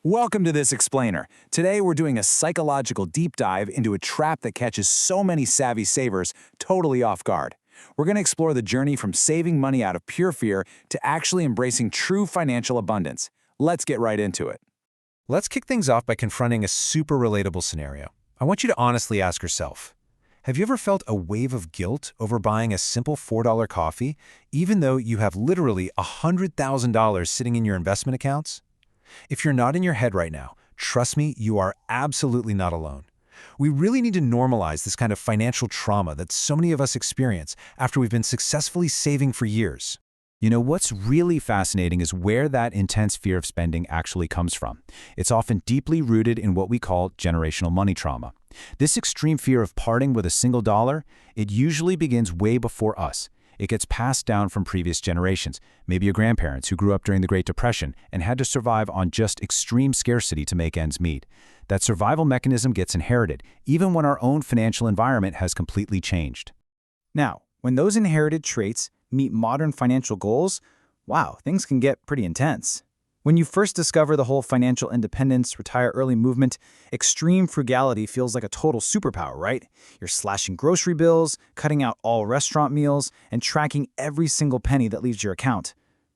Welcome to this explainer. Today we're doing a psychological deep dive into a trap that catches so many savvy savers totally off guard. We're going to explore the journey from saving money out of pure fear to actually embracing true financial abundance. Let's get right into it. Let's kick things off by confronting a super relatable scenario. I want you to honestly ask yourself, have you ever felt a wave of guilt over buying a simple $4 coffee, even though you have literally $100,000 sitting in your investment accounts? If you're nodding your head right now, trust me, you are absolutely not alone. We really need to normalize this kind of financial trauma that so many of us experience after we've been successfully saving for years. You know, what's really fascinating is where that intense fear of spending actually comes from. It's often deeply rooted in what we call generational money trauma. This extreme fear of parting with a single dollar, it usually begins way before us. It gets passed down from previous generations, maybe your grandparents who grew up during the Great Depression and had to survive on just extreme scarcity to make ends meet. That survival mechanism gets inherited, even when our own financial environment has completely changed. Now, when those inherited traits meet modern financial goals, wow, things can get pretty intense. When you first discover the whole financial independence, retire early movement, extreme frugality feels like a total superpower, right? You're slashing grocery bills, cutting out all restaurant meals, and tracking every single penny that leaves your account.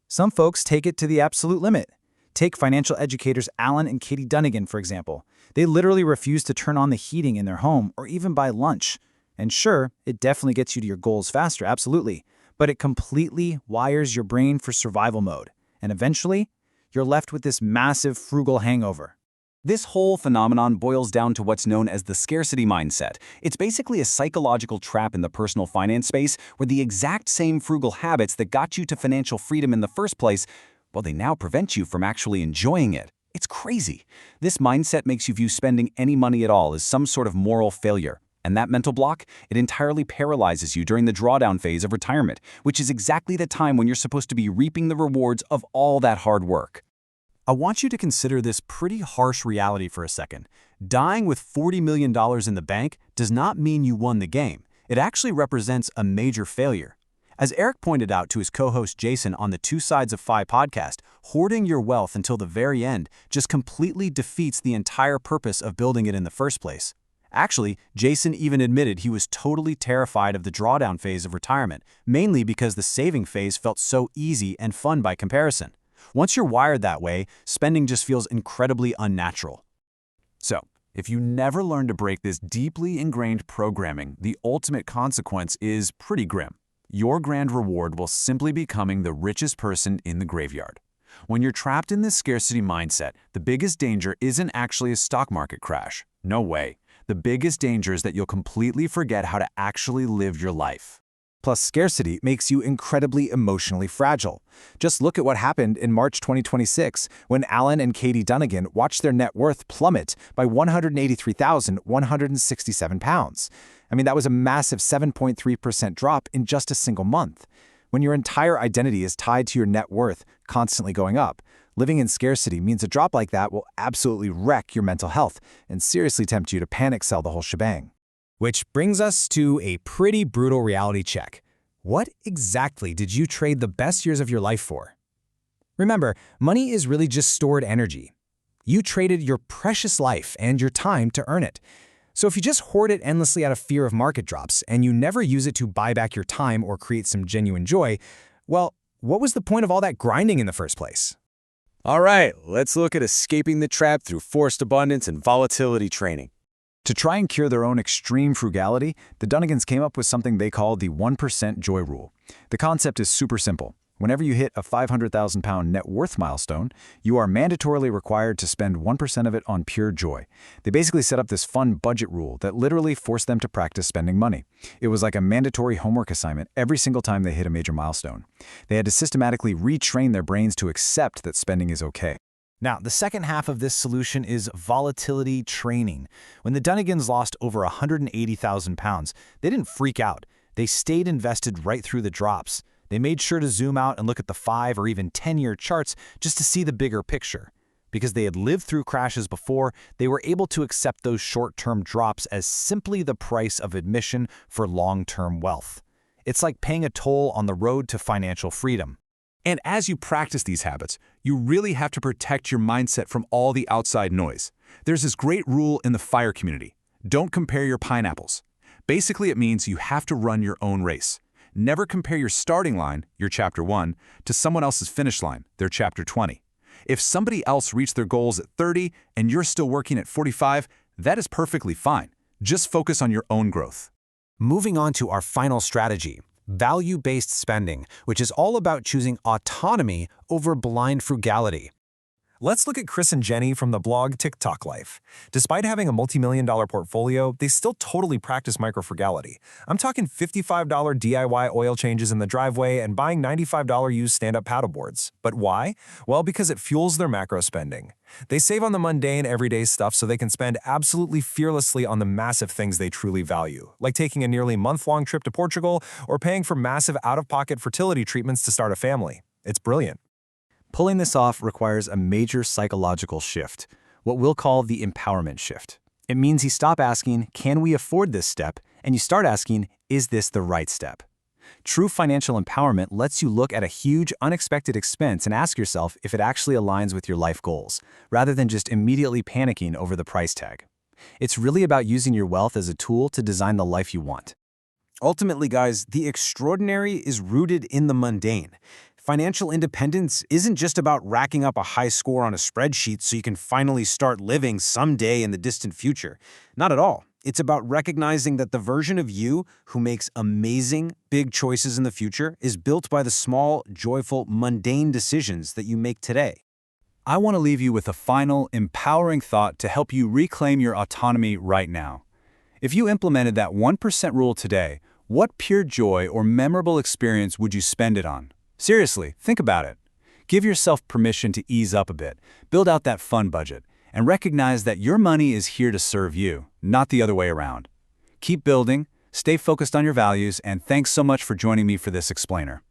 Some folks take it to the absolute limit. Take financial educators Alan and Katie Dunnigan, for example. They literally refuse to turn on the heating in their home or even buy lunch. And sure, it definitely gets you to your goals faster, absolutely. But it completely wires your brain for survival mode. And eventually, you're left with this massive frugal hangover. This whole phenomenon boils down to what's known as the scarcity mindset. It's basically a psychological trap in the personal finance space where the exact same frugal habits that got you to financial freedom in the first place, well, they now prevent you from actually enjoying it. It's crazy. This mindset makes you view spending any money at all as some sort of moral failure. And that mental block, it entirely paralyzes you during the drawdown phase of retirement, which is exactly the time when you're supposed to be reaping the rewards of all that hard work. I want you to consider this pretty harsh reality for a second. Dying with $40 million in the bank does not mean you won the game. It actually represents a major failure. As Eric pointed out to his co-host Jason on the Two Sides of Fi podcast, hoarding your wealth until the very end just completely defeats the entire purpose of building it in the first place. Actually, Jason even admitted he was totally terrified of the drawdown phase of retirement, mainly because the saving phase felt so easy and fun by comparison. Once you're wired that way, spending just feels incredibly unnatural. So, if you never learn to break this deeply ingrained programming, the ultimate consequence is pretty grim. Your grand reward will simply be becoming the richest person in the graveyard. When you're trapped in this scarcity mindset, the biggest danger isn't actually a stock market crash. No way. The biggest danger is that you'll completely forget how to actually live your life. Plus, scarcity makes you incredibly emotionally fragile. Just look at what happened in March 2026 when Alan and Katie Dunnigan watched their net worth plummet by £183,167. I mean, that was a massive 7.3% drop in just a single month. When your entire identity is tied to your net worth constantly going up, living in scarcity means a drop like that will absolutely wreck your mental health and seriously tempt you to panic sell the whole shebang. Which brings us to a pretty brutal reality check. What exactly did you trade the best years of your life for? Remember, money is really just stored energy. You traded your precious life and your time to earn it. So if you just hoard it endlessly out of fear of market drops and you never use it to buy back your time or create some genuine joy, well, what was the point of all that grinding in the first place? All right, let's look at escaping the trap through forced abundance and volatility training. To try and cure their own extreme frugality, the Dunnigans came up with something they call the 1% joy rule. The concept is super simple. Whenever you hit a £500,000 net worth milestone, you are mandatorily required to spend 1% of it on pure joy. They basically set up this fun budget rule that literally forced them to practice spending money. It was like a mandatory homework assignment every single time they hit a major milestone. They had to systematically retrain their brains to accept that spending is okay. Now, the second half of this solution is volatility training. When the Dunnigans lost over £180,000, they didn't freak out. They stayed invested right through the drops. They made sure to zoom out and look at the 5 or even 10-year charts just to see the bigger picture. Because they had lived through crashes before, they were able to accept those short-term drops as simply the price of admission for long-term wealth. It's like paying a toll on the road to financial freedom. And as you practice these habits, you really have to protect your mindset from all the outside noise. There's this great rule in the FIRE community. Don't compare your pineapples. Basically, it means you have to run your own race. Never compare your starting line, your chapter 1, to someone else's finish line, their chapter 20. If somebody else reached their goals at 30 and you're still working at 45, that is perfectly fine. Just focus on your own growth. Moving on to our final strategy, value-based spending, which is all about choosing autonomy over blind frugality. Let's look at Chris and Jenny from the blog TikTok Life. Despite having a multi-million-dollar portfolio, they still totally practice microfrugality. I'm talking $55 DIY oil changes in the driveway and buying $95 used stand-up paddleboards. But why? Well, because it fuels their macro spending. They save on the mundane, everyday stuff so they can spend absolutely fearlessly on the massive things they truly value, like taking a nearly month-long trip to Portugal or paying for massive out-of-pocket fertility treatments to start a family. It's brilliant. Pulling this off requires a major psychological shift, what we'll call the empowerment shift. It means you stop asking, can we afford this step? And you start asking, is this the right step? True financial empowerment lets you look at a huge, unexpected expense and ask yourself if it actually aligns with your life goals, rather than just immediately panicking over the price tag. It's really about using your wealth as a tool to design the life you want. Ultimately, guys, the extraordinary is rooted in the mundane. Financial independence isn't just about racking up a high score on a spreadsheet so you can finally start living someday in the distant future. Not at all. It's about recognizing that the version of you who makes amazing, big choices in the future is built by the small, joyful, mundane decisions that you make today. I want to leave you with a final, empowering thought to help you reclaim your autonomy right now. If you implemented that 1% rule today, what pure joy or memorable experience would you spend it on? Seriously, think about it. Give yourself permission to ease up a bit, build out that fun budget, and recognize that your money is here to serve you, not the other way around. Keep building, stay focused on your values, and thanks so much for joining me for this explainer.